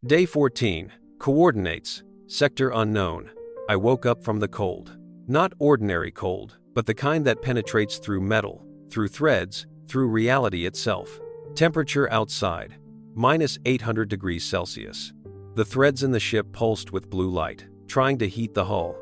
Day 14. Coordinates. Sector unknown. I woke up from the cold. Not ordinary cold, but the kind that penetrates through metal, through threads, through reality itself. Temperature outside. -800 degrees Celsius. The threads in the ship pulsed with blue light, trying to heat the hull.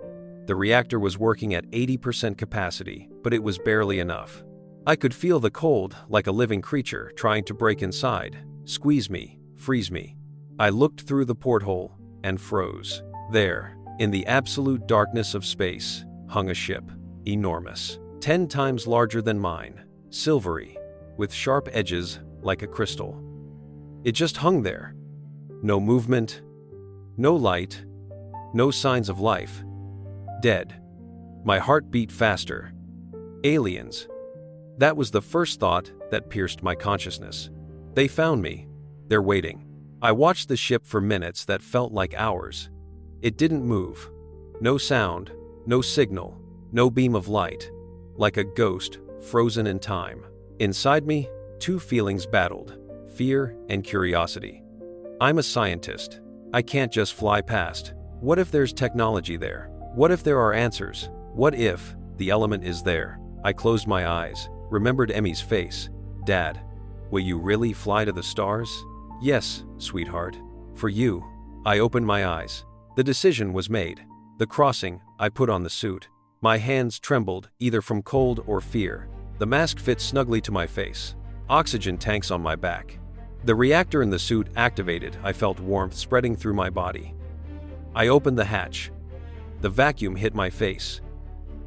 The reactor was working at 80% capacity, but it was barely enough. I could feel the cold like a living creature trying to break inside, squeeze me, freeze me. I looked through the porthole and froze. There, in the absolute darkness of space, hung a ship, enormous, 10 times larger than mine, silvery, with sharp edges like a crystal. It just hung there. No movement, no light, no signs of life. Dead. My heart beat faster. Aliens. That was the first thought that pierced my consciousness. They found me. They're waiting. I watched the ship for minutes that felt like hours. It didn't move. No sound, no signal, no beam of light. Like a ghost, frozen in time. Inside me, two feelings battled: fear and curiosity. I'm a scientist. I can't just fly past. What if there's technology there? What if there are answers? What if the element is there? I closed my eyes, remembered Emmy's face. Dad, will you really fly to the stars? Yes, sweetheart. For you. I opened my eyes. The decision was made. The crossing, I put on the suit. My hands trembled, either from cold or fear. The mask fit snugly to my face. Oxygen tanks on my back. The reactor in the suit activated. I felt warmth spreading through my body. I opened the hatch. The vacuum hit my face.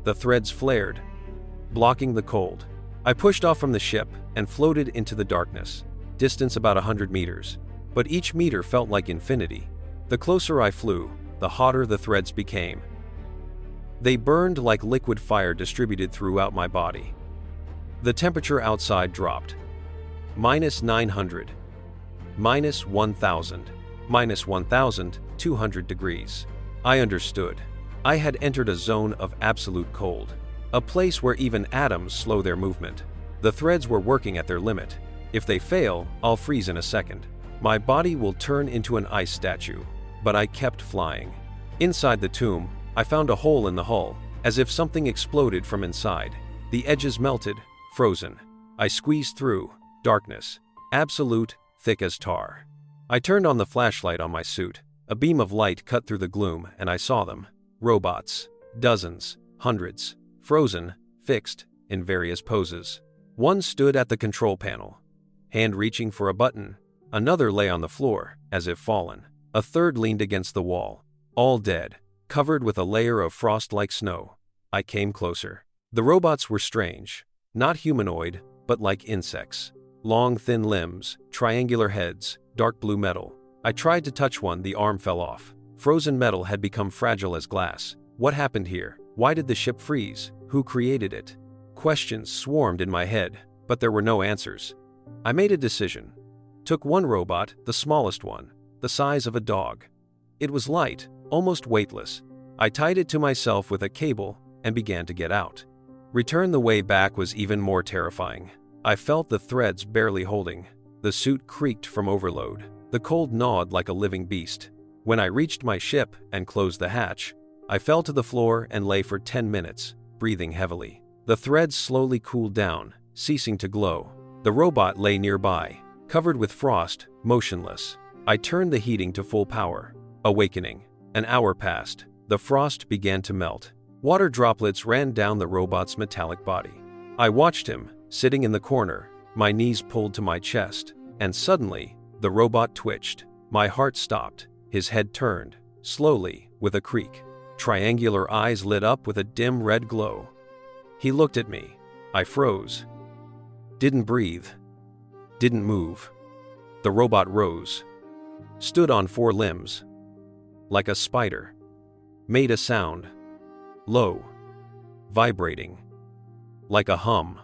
The threads flared, blocking the cold. I pushed off from the ship and floated into the darkness. Distance about 100 meters. But each meter felt like infinity. The closer I flew, the hotter the threads became. They burned like liquid fire distributed throughout my body. The temperature outside dropped. -900. -1,000. -1,200 degrees. I understood. I had entered a zone of absolute cold. A place where even atoms slow their movement. The threads were working at their limit. If they fail, I'll freeze in a second. My body will turn into an ice statue. But I kept flying. Inside the tomb, I found a hole in the hull, as if something exploded from inside. The edges melted, frozen. I squeezed through. Darkness. Absolute, thick as tar. I turned on the flashlight on my suit. A beam of light cut through the gloom, and I saw them. Robots. Dozens. Hundreds. Frozen. Fixed. In various poses. One stood at the control panel, hand reaching for a button. Another lay on the floor, as if fallen. A third leaned against the wall. All dead, covered with a layer of frost like snow. I came closer. The robots were strange. Not humanoid, but like insects. Long, thin limbs, triangular heads, dark blue metal. I tried to touch one, the arm fell off. Frozen metal had become fragile as glass. What happened here? Why did the ship freeze? Who created it? Questions swarmed in my head, but there were no answers. I made a decision. Took one robot, the smallest one, the size of a dog. It was light, almost weightless. I tied it to myself with a cable and began to get out. Return the way back was even more terrifying. I felt the threads barely holding. The suit creaked from overload. The cold gnawed like a living beast. When I reached my ship and closed the hatch, I fell to the floor and lay for 10 minutes, breathing heavily. The threads slowly cooled down, ceasing to glow. The robot lay nearby, covered with frost, motionless. I turned the heating to full power. Awakening. An hour passed. The frost began to melt. Water droplets ran down the robot's metallic body. I watched him, sitting in the corner, my knees pulled to my chest, and suddenly, the robot twitched. My heart stopped. His head turned, slowly, with a creak. Triangular eyes lit up with a dim red glow. He looked at me. I froze. Didn't breathe. Didn't move. The robot rose. Stood on 4 limbs. Like a spider. Made a sound. Low. Vibrating. Like a hum.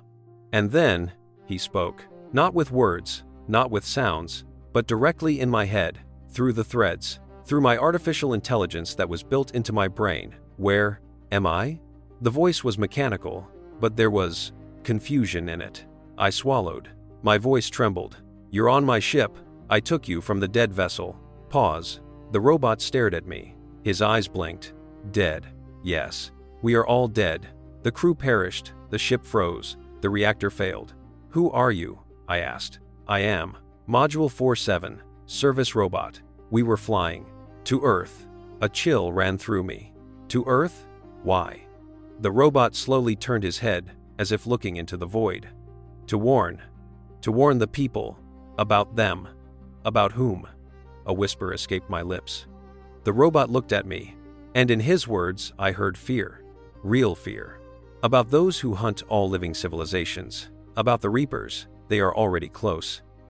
And then, he spoke. Not with words, not with sounds, but directly in my head, through the threads, through my artificial intelligence that was built into my brain. Where am I? The voice was mechanical, but there was confusion in it. I swallowed. My voice trembled. You're on my ship. I took you from the dead vessel. Pause. The robot stared at me. His eyes blinked. Dead. Yes. We are all dead. The crew perished. The ship froze. The reactor failed. Who are you? I asked. I am Module 47, Service Robot. We were flying. To Earth. A chill ran through me. To Earth? Why? The robot slowly turned his head, as if looking into the void. To warn. To warn the people. About them. About whom? A whisper escaped my lips. The robot looked at me, and in his words I heard fear. Real fear. About those who hunt all living civilizations. About the Reapers. They are already close.